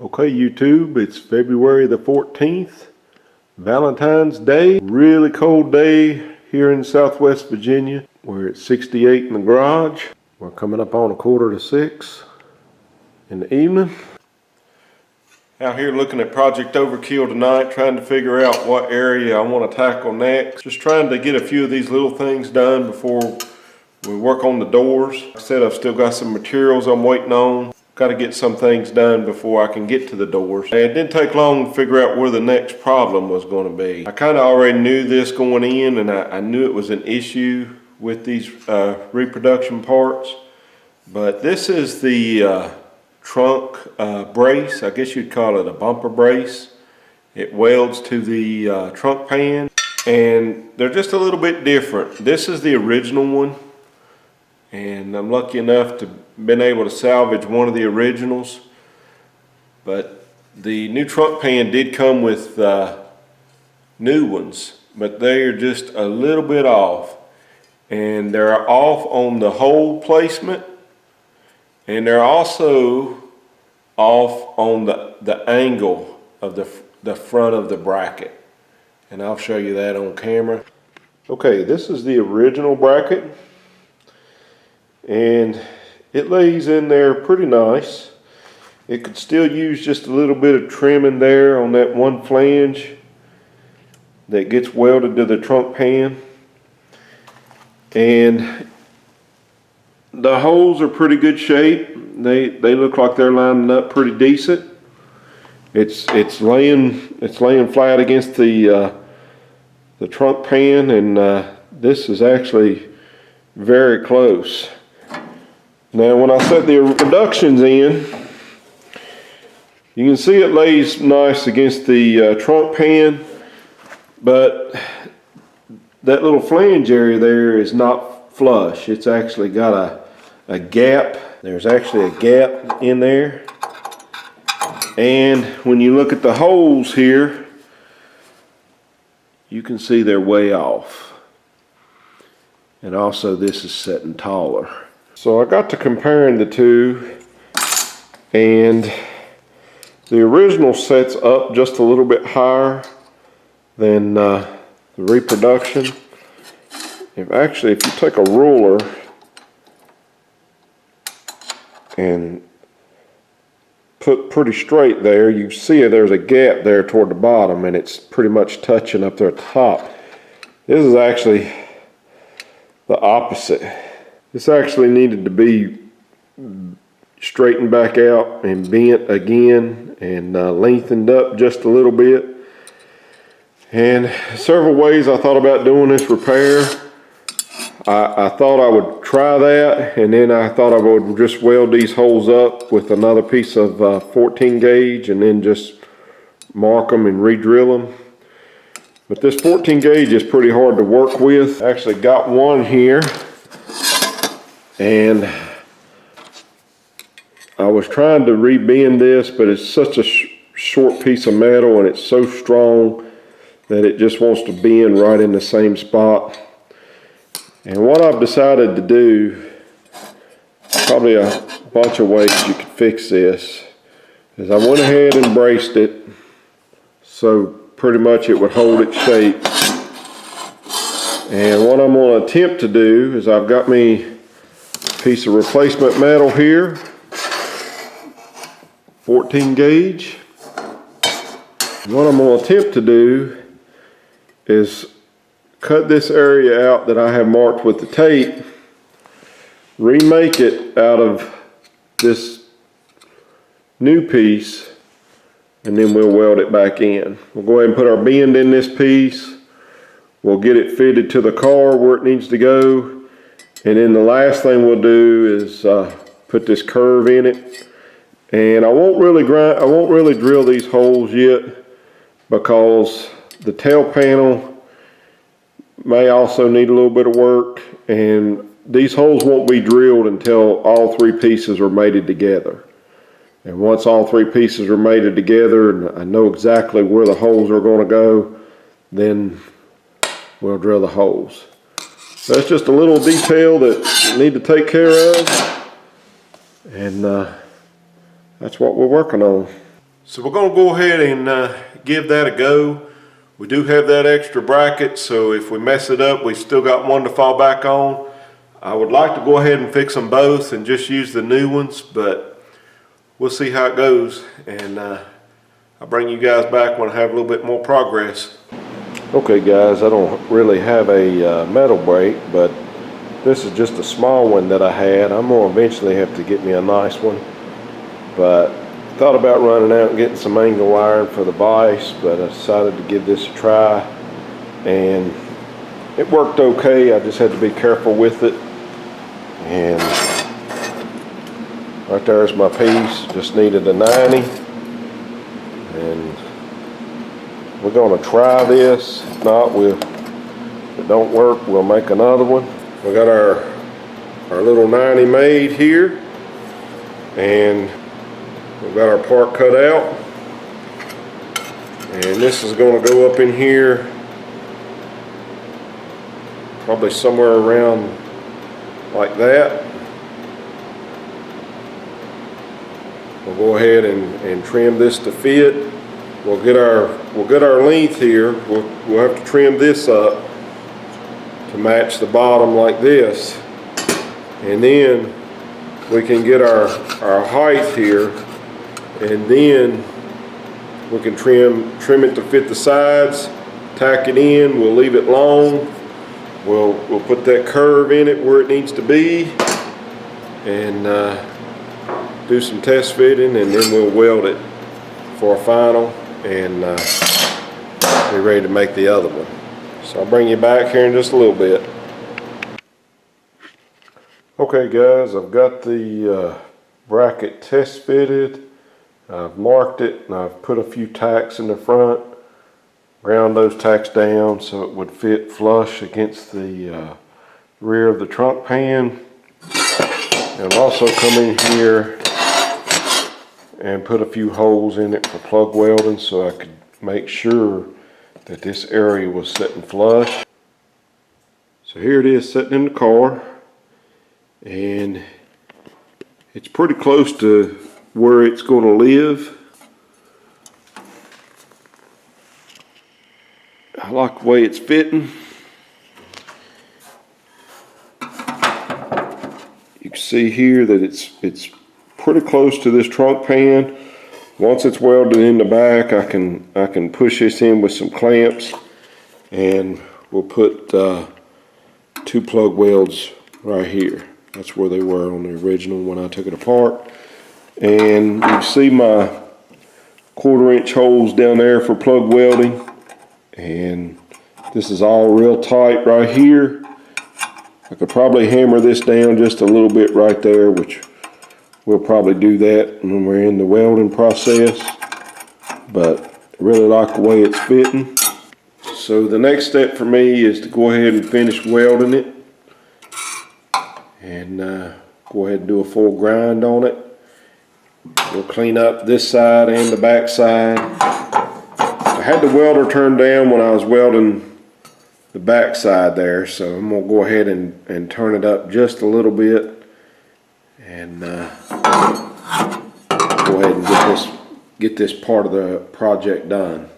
Okay, YouTube, it's February the 14th, Valentine's Day. Really cold day here in Southwest Virginia. We're at 68 in the garage. We're coming up on 5:45 in the evening. Out here looking at Project Overkill tonight, trying to figure out what area I want to tackle next. Just trying to get a few of these little things done before we work on the doors. Like I said, I've still got some materials I'm waiting on. Got to get some things done before I can get to the doors. It didn't take long to figure out where the next problem was going to be. I kind of already knew this going in, and I knew it was an issue with these reproduction parts. But this is the trunk brace. I guess you'd call it a bumper brace. It welds to the trunk pan, and they're just a little bit different. This is the original one, and I'm lucky enough to been able to salvage one of the originals. But the new trunk pan did come with new ones, but they are just a little bit off, and they're off on the hole placement, and they're also off on the angle of the front of the bracket, and I'll show you that on camera. Okay, this is the original bracket, and it lays in there pretty nice. It could still use just a little bit of trimming there on that one flange that gets welded to the trunk pan. And the holes are pretty good shape. They look like they're lining up pretty decent. It's laying flat against the trunk pan, and this is actually very close. Now when I set the reductions in, you can see it lays nice against the trunk pan, but that little flange area there is not flush. It's actually got a gap. There's actually a gap in there. And when you look at the holes here, you can see they're way off. And also this is setting taller. So I got to comparing the two, and the original sets up just a little bit higher than the reproduction. If you take a ruler and put pretty straight there, you see there's a gap there toward the bottom, and it's pretty much touching up there at the top. This is actually the opposite. This actually needed to be straightened back out and bent again and lengthened up just a little bit. And several ways I thought about doing this repair. I thought I would try that, and then I thought I would just weld these holes up with another piece of 14 gauge and then just mark them and re-drill them. But this 14 gauge is pretty hard to work with. I actually got one here, and I was trying to re-bend this, but it's such a short piece of metal, and it's so strong that it just wants to bend right in the same spot. And what I've decided to do, probably a bunch of ways you could fix this, is I went ahead and braced it so pretty much it would hold its shape. And what I'm going to attempt to do is, I've got me a piece of replacement metal here, 14 gauge. What I'm going to attempt to do is cut this area out that I have marked with the tape, remake it out of this new piece, and then we'll weld it back in. We'll go ahead and put our bend in this piece. We'll get it fitted to the car where it needs to go, and then the last thing we'll do is put this curve in it. And I won't really drill these holes yet, because the tail panel may also need a little bit of work, and these holes won't be drilled until all three pieces are mated together. And once all three pieces are mated together and I know exactly where the holes are going to go, then we'll drill the holes. That's just a little detail that you need to take care of, and that's what we're working on. So we're going to go ahead and give that a go. We do have that extra bracket, so if we mess it up, we've still got one to fall back on. I would like to go ahead and fix them both and just use the new ones, but we'll see how it goes, and I'll bring you guys back when I have a little bit more progress. Okay guys, I don't really have a metal brake, but this is just a small one that I had. I'm going to eventually have to get me a nice one, but thought about running out and getting some angle iron for the vise, but I decided to give this a try, and it worked okay. I just had to be careful with it. And right there's my piece, just needed a 90, and we're going to try this. If not, if it don't work, we'll make another one. We got our little 90 made here, and we've got our part cut out, and this is going to go up in here probably somewhere around like that. We'll go ahead and trim this to fit. We'll get our length here. We'll have to trim this up to match the bottom like this, and then we can get our height here, and then we can trim it to fit the sides, tack it in. We'll leave it long. We'll put that curve in it where it needs to be, and do some test fitting, and then we'll weld it for a final, and be ready to make the other one. So I'll bring you back here in just a little bit. Okay guys, I've got the bracket test fitted. I've marked it, and I've put a few tacks in the front, ground those tacks down so it would fit flush against the rear of the trunk pan. And I've also come in here and put a few holes in it for plug welding so I could make sure that this area was sitting flush. So here it is sitting in the car, and it's pretty close to where it's going to live. I like the way it's fitting. You can see here that it's pretty close to this trunk pan. Once it's welded in the back, I can push this in with some clamps, and we'll put 2 plug welds right here. That's where they were on the original when I took it apart. And you see my 1/4 inch holes down there for plug welding, and this is all real tight right here. I could probably hammer this down just a little bit right there, which we'll probably do that when we're in the welding process, but I really like the way it's fitting. So the next step for me is to go ahead and finish welding it, and go ahead and do a full grind on it. We'll clean up this side and the back side. I had the welder turned down when I was welding the back side there, so I'm gonna go ahead and turn it up just a little bit, and go ahead and get this part of the project done.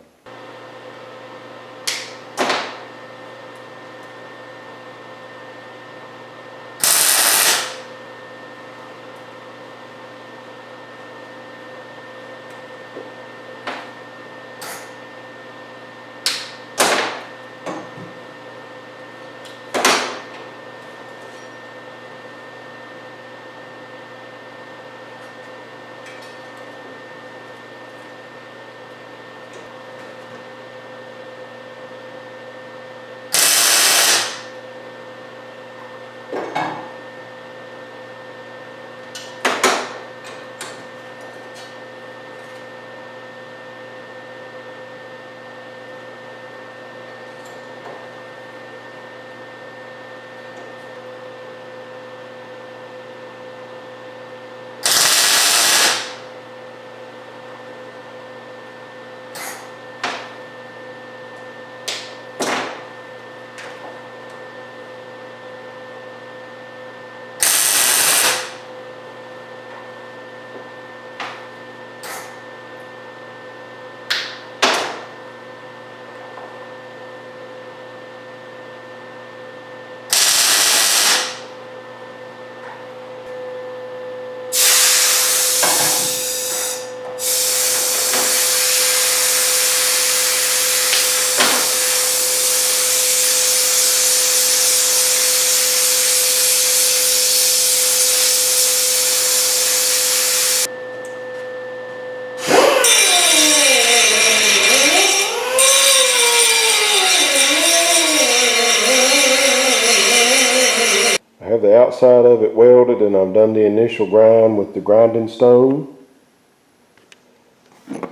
have the outside of it welded, and I've done the initial grind with the grinding stone.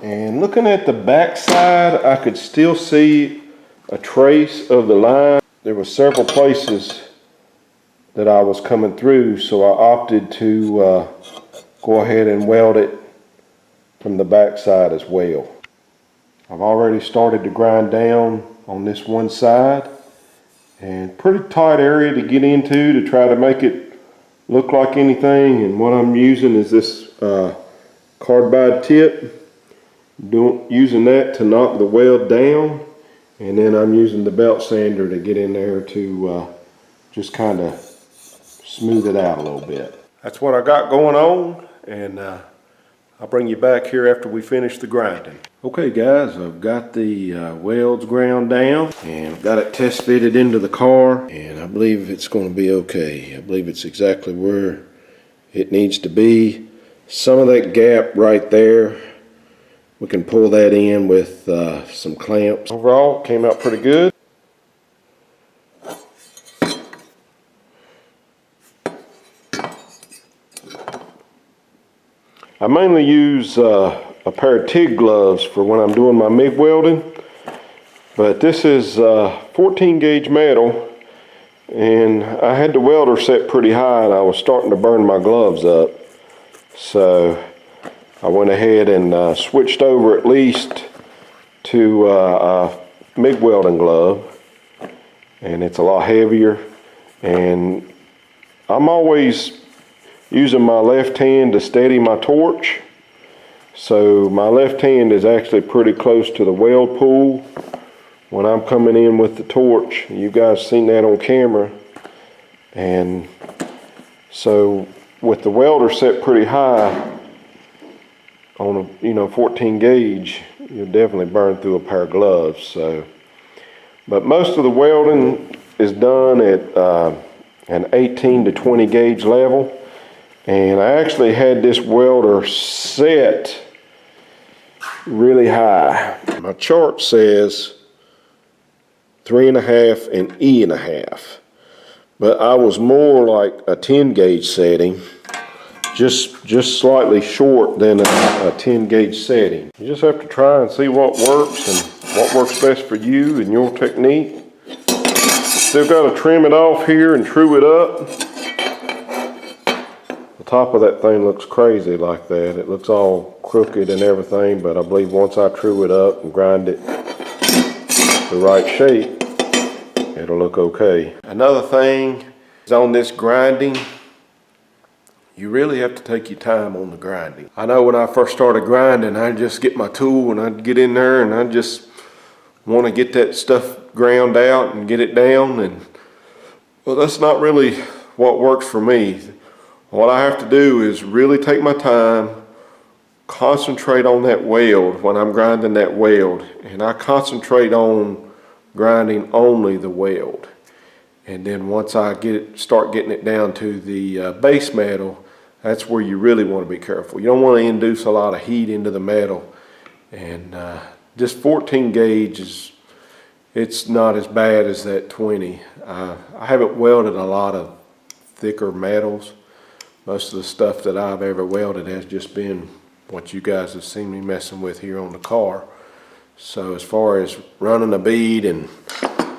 And looking at the back side, I could still see a trace of the line. There were several places that I was coming through, so I opted to go ahead and weld it from the back side as well. I've already started to grind down on this one side, and pretty tight area to get into to try to make it look like anything. And what I'm using is this carbide tip, using that to knock the weld down, and then I'm using the belt sander to get in there to just kind of smooth it out a little bit. That's what I got going on, and I'll bring you back here after we finish the grinding. Okay guys, I've got the welds ground down, and I've got it test fitted into the car, and I believe it's going to be okay. I believe it's exactly where it needs to be. Some of that gap right there, we can pull that in with some clamps. Overall, it came out pretty good. I mainly use a pair of TIG gloves for when I'm doing my MIG welding, but this is 14 gauge metal, and I had the welder set pretty high and I was starting to burn my gloves up, so I went ahead and switched over at least to a MIG welding glove, and it's a lot heavier, and I'm always using my left hand to steady my torch. So my left hand is actually pretty close to the weld pool when I'm coming in with the torch. You guys seen that on camera. And so with the welder set pretty high on a 14 gauge, you'll definitely burn through a pair of gloves. So, but most of the welding is done at an 18 to 20 gauge level. And I actually had this welder set really high. My chart says 3.5 and E.5, but I was more like a 10 gauge setting, just slightly short than a 10 gauge setting. You just have to try and see what works and what works best for you and your technique. Still got to trim it off here and true it up. The top of that thing looks crazy like that. It looks all crooked and everything, but I believe once I true it up and grind it the right shape, it'll look okay. Another thing is on this grinding, you really have to take your time on the grinding. I know when I first started grinding, I'd just get my tool and I'd get in there and I just want to get that stuff ground out and get it down, and well, that's not really what works for me. What I have to do is really take my time, concentrate on that weld when I'm grinding that weld, and I concentrate on grinding only the weld. And then once I start getting it down to the base metal, that's where you really want to be careful. You don't want to induce a lot of heat into the metal. And just 14 gauge it's not as bad as that 20. I haven't welded a lot of thicker metals. Most of the stuff that I've ever welded has just been what you guys have seen me messing with here on the car. So as far as running a bead and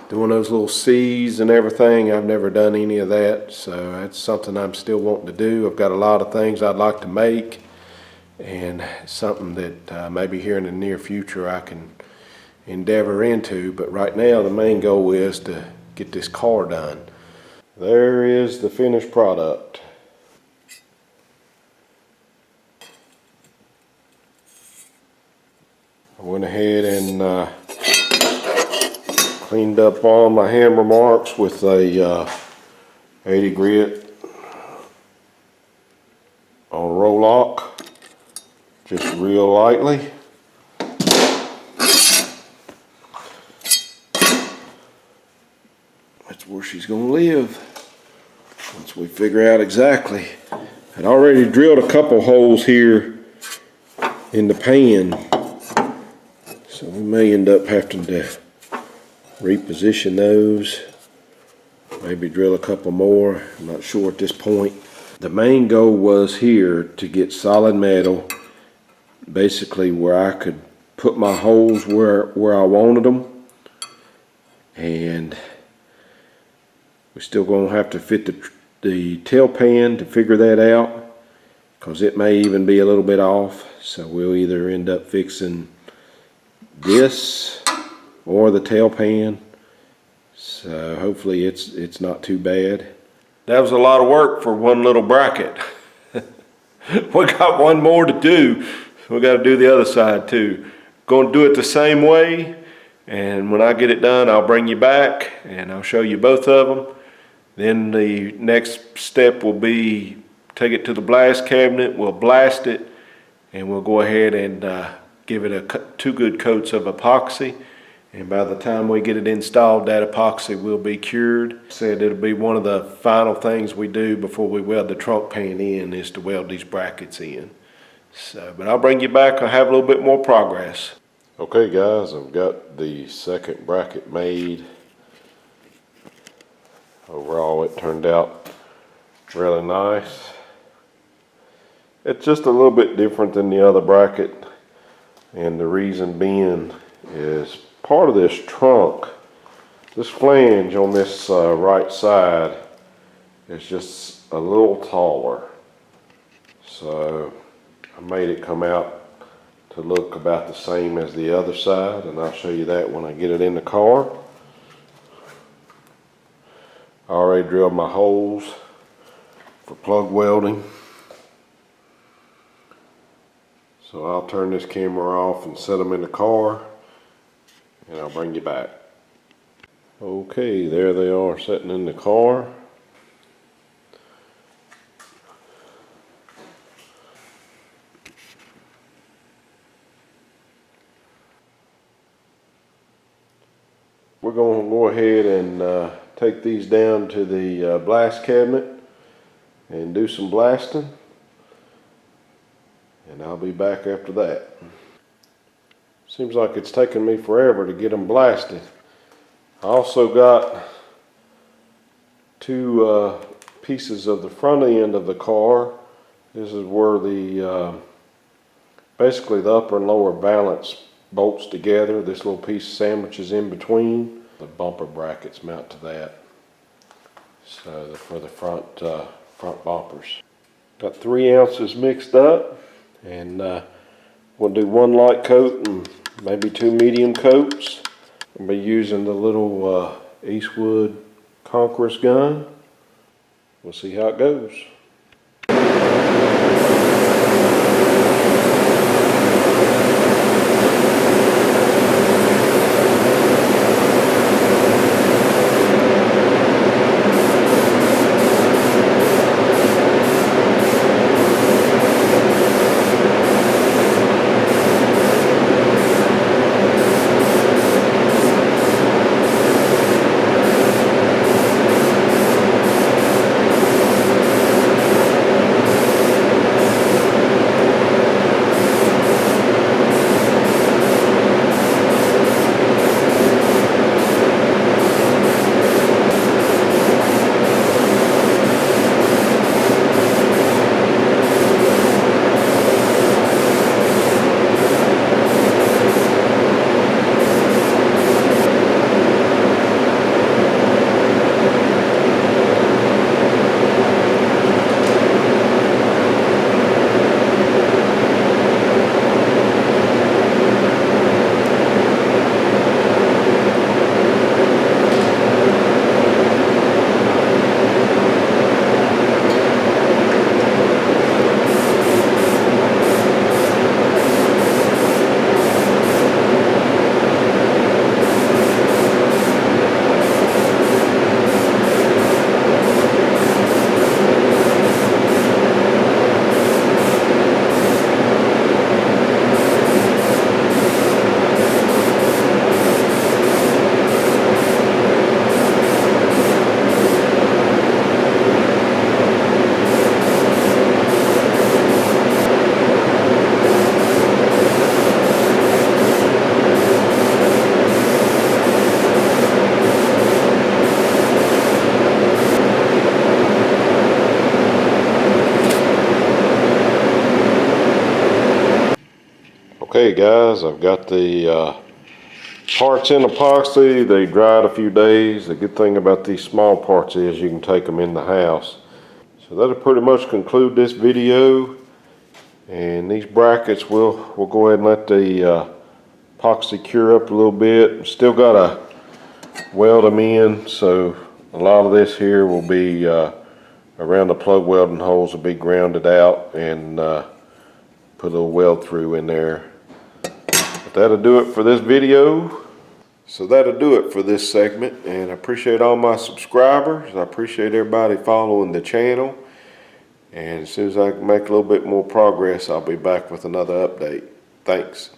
doing those little C's and everything, I've never done any of that. So that's something I'm still wanting to do. I've got a lot of things I'd like to make, and something that maybe here in the near future I can endeavor into. But right now the main goal is to get this car done. There is the finished product. I went ahead and cleaned up all my hammer marks with a 80 grit on a roll lock, just real lightly. That's where she's gonna live once we figure out exactly. I'd already drilled a couple holes here in the pan, so we may end up having to reposition those. maybe drill a couple more. I'm not sure at this point. The main goal was here to get solid metal, basically where I could put my holes where I wanted them. And we're still gonna have to fit the tail pan to figure that out, because it may even be a little bit off. So we'll either end up fixing this or the tail pan. So hopefully it's not too bad. That was a lot of work for one little bracket. We got one more to do. We got to do the other side too. Going to do it the same way, and when I get it done, I'll bring you back and I'll show you both of them. Then the next step will be take it to the blast cabinet. We'll blast it, and we'll go ahead and give it two good coats of epoxy. And by the time we get it installed, that epoxy will be cured. Said it'll be one of the final things we do before we weld the trunk pan in, is to weld these brackets in. So, but I'll bring you back. I'll have a little bit more progress. Okay guys, I've got the second bracket made. Overall it turned out really nice. It's just a little bit different than the other bracket, and the reason being is part of this trunk, this flange on this right side is just a little taller. So I made it come out to look about the same as the other side, and I'll show you that when I get it in the car. I already drilled my holes for plug welding. So I'll turn this camera off and set them in the car, and I'll bring you back. Okay, there they are sitting in the car. We're going to go ahead and take these down to the blast cabinet and do some blasting, and I'll be back after that. Seems like it's taken me forever to get them blasted. I also got two pieces of the front end of the car. This is where the basically the upper and lower valance bolts together. This little piece sandwiches in between. The bumper brackets mount to that. So for the front bumpers. Got 3 ounces mixed up, and we'll do 1 light coat and maybe 2 medium coats. I'll be using the little Eastwood Conquest gun. We'll see how it goes. Okay guys, I've got the parts in epoxy. They dried a few days. The good thing about these small parts is you can take them in the house. So that'll pretty much conclude this video. And these brackets, we'll go ahead and let the epoxy cure up a little bit. Still got to weld them in, so a lot of this here will be around the plug welding holes will be grounded out and put a little weld through in there. But that'll do it for this video. So that'll do it for this segment, and I appreciate all my subscribers. I appreciate everybody following the channel. And as soon as I can make a little bit more progress, I'll be back with another update. Thanks.